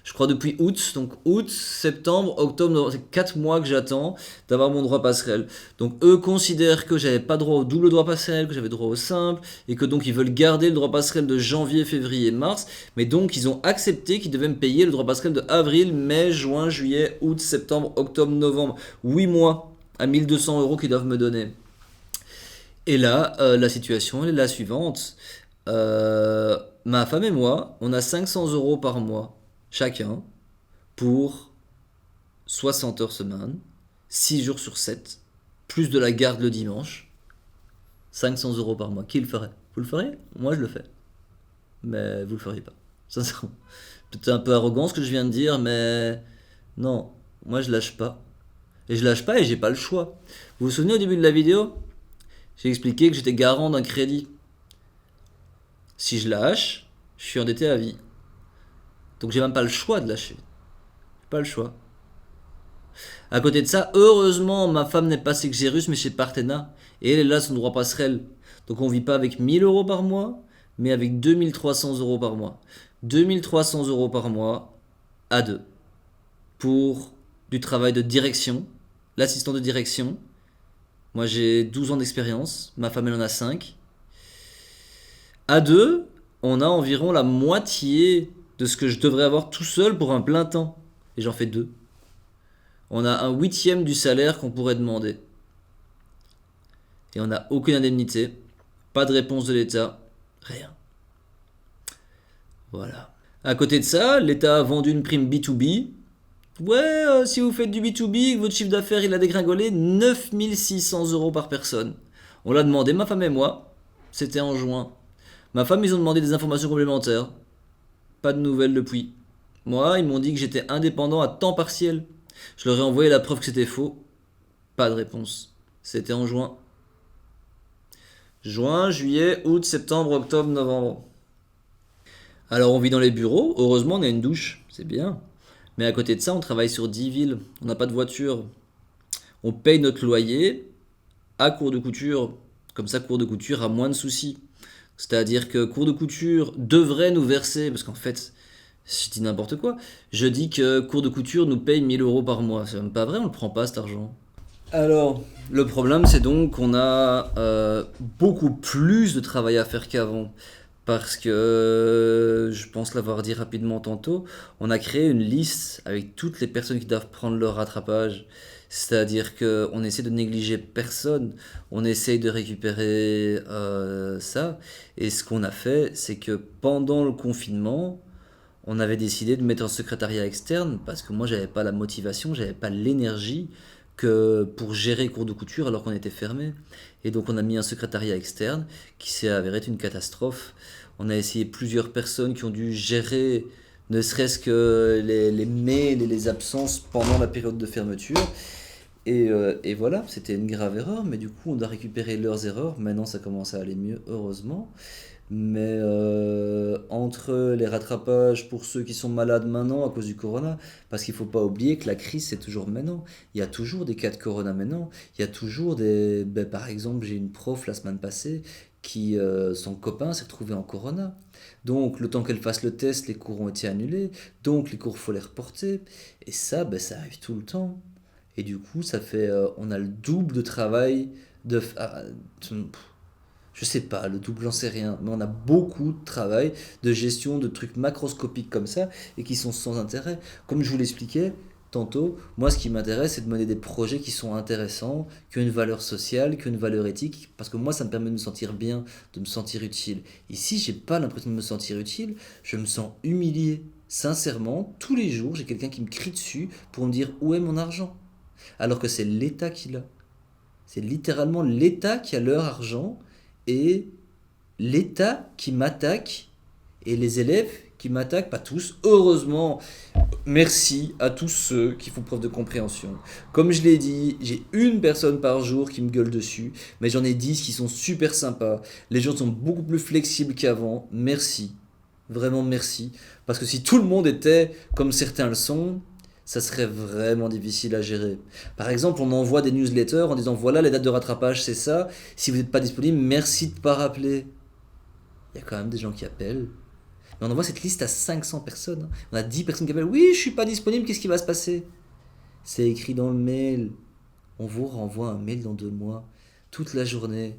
A: je crois depuis août, donc août, septembre, octobre, novembre, c'est 4 mois que j'attends d'avoir mon droit passerelle. Donc eux considèrent que j'avais pas droit au double droit passerelle, que j'avais droit au simple, et que donc ils veulent garder le droit passerelle de janvier, février, mars, mais donc ils ont accepté qu'ils devaient me payer le droit passerelle de avril, mai, juin, juillet, août, septembre, octobre, novembre, 8 mois à 1 200 € qu'ils doivent me donner. Et là, la situation est la suivante. Ma femme et moi, on a 500 € par mois chacun pour 60 heures semaine, 6 jours sur 7, plus de la garde le dimanche. 500 € par mois. Qui le ferait? Vous le ferez? Moi, je le fais. Mais vous le feriez pas. Sincèrement. Peut-être un peu arrogant ce que je viens de dire, mais non, moi je lâche pas. Et je lâche pas et j'ai pas le choix. Vous vous souvenez au début de la vidéo? J'ai expliqué que j'étais garant d'un crédit. Si je lâche, je suis endetté à vie. Donc j'ai même pas le choix de lâcher. Pas le choix. À côté de ça, heureusement, ma femme n'est pas Sexerus mais chez Partena. Et elle est là, son droit passerelle. Donc on vit pas avec 1 000 € par mois, mais avec 2 300 € par mois. 2 300 € par mois à deux. Pour du travail de direction, l'assistant de direction. Moi j'ai 12 ans d'expérience, ma femme elle en a 5. À deux, on a environ la moitié de ce que je devrais avoir tout seul pour un plein temps. Et j'en fais deux. On a un huitième du salaire qu'on pourrait demander. Et on n'a aucune indemnité, pas de réponse de l'État, rien. Voilà. À côté de ça, l'État a vendu une prime B2B. Ouais, si vous faites du B2B, votre chiffre d'affaires il a dégringolé, 9 600 € par personne. On l'a demandé, ma femme et moi. C'était en juin. Ma femme, ils ont demandé des informations complémentaires. Pas de nouvelles depuis. Moi, ils m'ont dit que j'étais indépendant à temps partiel. Je leur ai envoyé la preuve que c'était faux. Pas de réponse. C'était en juin. Juin, juillet, août, septembre, octobre, novembre. Alors on vit dans les bureaux. Heureusement, on a une douche. C'est bien. Mais à côté de ça, on travaille sur 10 villes. On n'a pas de voiture. On paye notre loyer à cours de couture. Comme ça, cours de couture a moins de soucis. C'est-à-dire que cours de couture devrait nous verser, parce qu'en fait, je dis n'importe quoi, je dis que cours de couture nous paye 1 000 € par mois. C'est même pas vrai, on le prend pas cet argent. Alors, le problème, c'est donc qu'on a beaucoup plus de travail à faire qu'avant. Parce que, je pense l'avoir dit rapidement tantôt, on a créé une liste avec toutes les personnes qui doivent prendre leur rattrapage. C'est-à-dire qu'on essaie de négliger personne, on essaye de récupérer ça. Et ce qu'on a fait, c'est que pendant le confinement, on avait décidé de mettre un secrétariat externe parce que moi, j'avais pas la motivation, j'avais pas l'énergie que pour gérer cours de couture alors qu'on était fermé. Et donc on a mis un secrétariat externe qui s'est avéré être une catastrophe. On a essayé plusieurs personnes qui ont dû gérer ne serait-ce que les mails et les absences pendant la période de fermeture. Et voilà, c'était une grave erreur, mais du coup on a récupéré leurs erreurs. Maintenant ça commence à aller mieux, heureusement. Mais entre les rattrapages pour ceux qui sont malades maintenant à cause du corona, parce qu'il ne faut pas oublier que la crise c'est toujours maintenant. Il y a toujours des cas de corona maintenant. Il y a toujours des... Ben, par exemple, j'ai une prof la semaine passée qui, son copain s'est retrouvé en corona. Donc le temps qu'elle fasse le test, les cours ont été annulés. Donc les cours faut les reporter. Et ça, ben, ça arrive tout le temps. Et du coup, ça fait, on a le double de travail de... je sais pas, le double, j'en sais rien, mais on a beaucoup de travail de gestion de trucs macroscopiques comme ça et qui sont sans intérêt. Comme je vous l'expliquais tantôt, moi ce qui m'intéresse c'est de mener des projets qui sont intéressants, qui ont une valeur sociale, qui ont une valeur éthique, parce que moi ça me permet de me sentir bien, de me sentir utile. Et si j'ai pas l'impression de me sentir utile, je me sens humilié. Sincèrement, tous les jours j'ai quelqu'un qui me crie dessus pour me dire où est mon argent, alors que c'est l'État qui l'a. C'est littéralement l'État qui a leur argent et l'État qui m'attaque et les élèves qui m'attaquent, pas tous, heureusement. Merci à tous ceux qui font preuve de compréhension. Comme je l'ai dit, j'ai une personne par jour qui me gueule dessus, mais j'en ai 10 qui sont super sympas. Les gens sont beaucoup plus flexibles qu'avant. Merci, vraiment merci. Parce que si tout le monde était comme certains le sont, ça serait vraiment difficile à gérer. Par exemple, on envoie des newsletters en disant voilà les dates de rattrapage, c'est ça. Si vous n'êtes pas disponible, merci de ne pas rappeler. Il y a quand même des gens qui appellent. Mais on envoie cette liste à 500 personnes. On a 10 personnes qui appellent. Oui, je suis pas disponible, qu'est-ce qui va se passer? C'est écrit dans le mail. On vous renvoie un mail dans 2 mois. Toute la journée.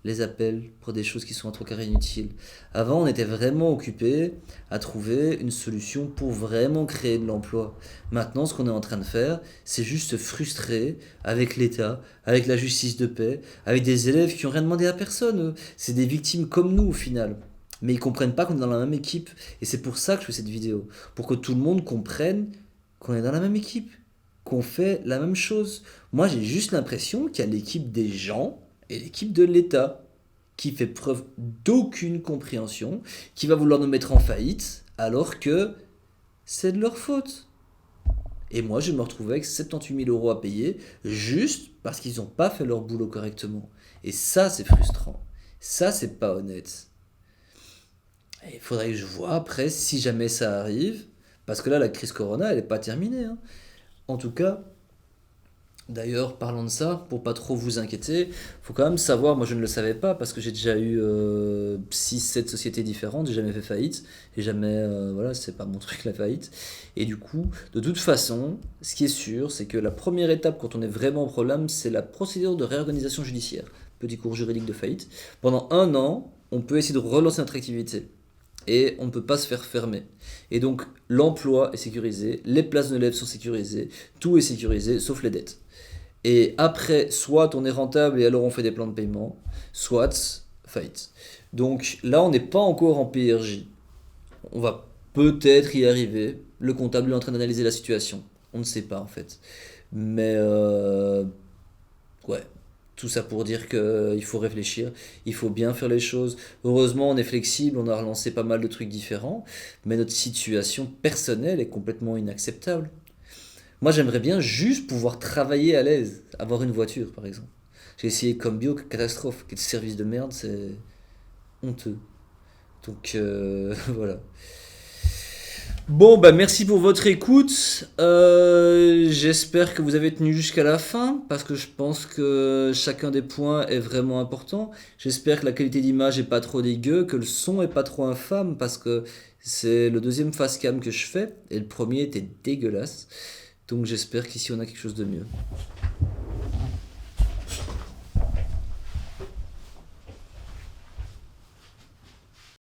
A: Les appels pour des choses qui sont un trois quarts inutiles. Avant, on était vraiment occupé à trouver une solution pour vraiment créer de l'emploi. Maintenant, ce qu'on est en train de faire, c'est juste se frustrer avec l'État, avec la justice de paix, avec des élèves qui n'ont rien demandé à personne. Eux. C'est des victimes comme nous au final. Mais ils comprennent pas qu'on est dans la même équipe. Et c'est pour ça que je fais cette vidéo. Pour que tout le monde comprenne qu'on est dans la même équipe. Qu'on fait la même chose. Moi, j'ai juste l'impression qu'il y a l'équipe des gens et l'équipe de l'État qui fait preuve d'aucune compréhension, qui va vouloir nous mettre en faillite alors que c'est de leur faute. Et moi, je me retrouve avec 78 000 euros à payer juste parce qu'ils n'ont pas fait leur boulot correctement. Et ça, c'est frustrant. Ça, c'est pas honnête. Et il faudrait que je vois après si jamais ça arrive, parce que là, la crise Corona, elle n'est pas terminée. Hein. En tout cas, d'ailleurs, parlant de ça, pour pas trop vous inquiéter, faut quand même savoir, moi je ne le savais pas parce que j'ai déjà eu 6-7 sociétés différentes, j'ai jamais fait faillite, et jamais, voilà, c'est pas mon truc la faillite. Et du coup, de toute façon, ce qui est sûr, c'est que la première étape quand on est vraiment en problème, c'est la procédure de réorganisation judiciaire, petit cours juridique de faillite. Pendant 1 an, on peut essayer de relancer notre activité. Et on ne peut pas se faire fermer. Et donc l'emploi est sécurisé, les places de l'élève sont sécurisées, tout est sécurisé, sauf les dettes. Et après, soit on est rentable et alors on fait des plans de paiement, soit faillite. Donc là, on n'est pas encore en PRJ. On va peut-être y arriver. Le comptable est en train d'analyser la situation. On ne sait pas en fait. Mais ouais, tout ça pour dire qu'il faut réfléchir, il faut bien faire les choses. Heureusement, on est flexible, on a relancé pas mal de trucs différents, mais notre situation personnelle est complètement inacceptable. Moi, j'aimerais bien juste pouvoir travailler à l'aise, avoir une voiture, par exemple. J'ai essayé Combio, catastrophe. Quel service de merde, c'est honteux. Donc, voilà. Bon, bah merci pour votre écoute. J'espère que vous avez tenu jusqu'à la fin, parce que je pense que chacun des points est vraiment important. J'espère que la qualité d'image est pas trop dégueu, que le son est pas trop infâme, parce que c'est le deuxième facecam que je fais, et le premier était dégueulasse. Donc j'espère qu'ici on a quelque chose de mieux.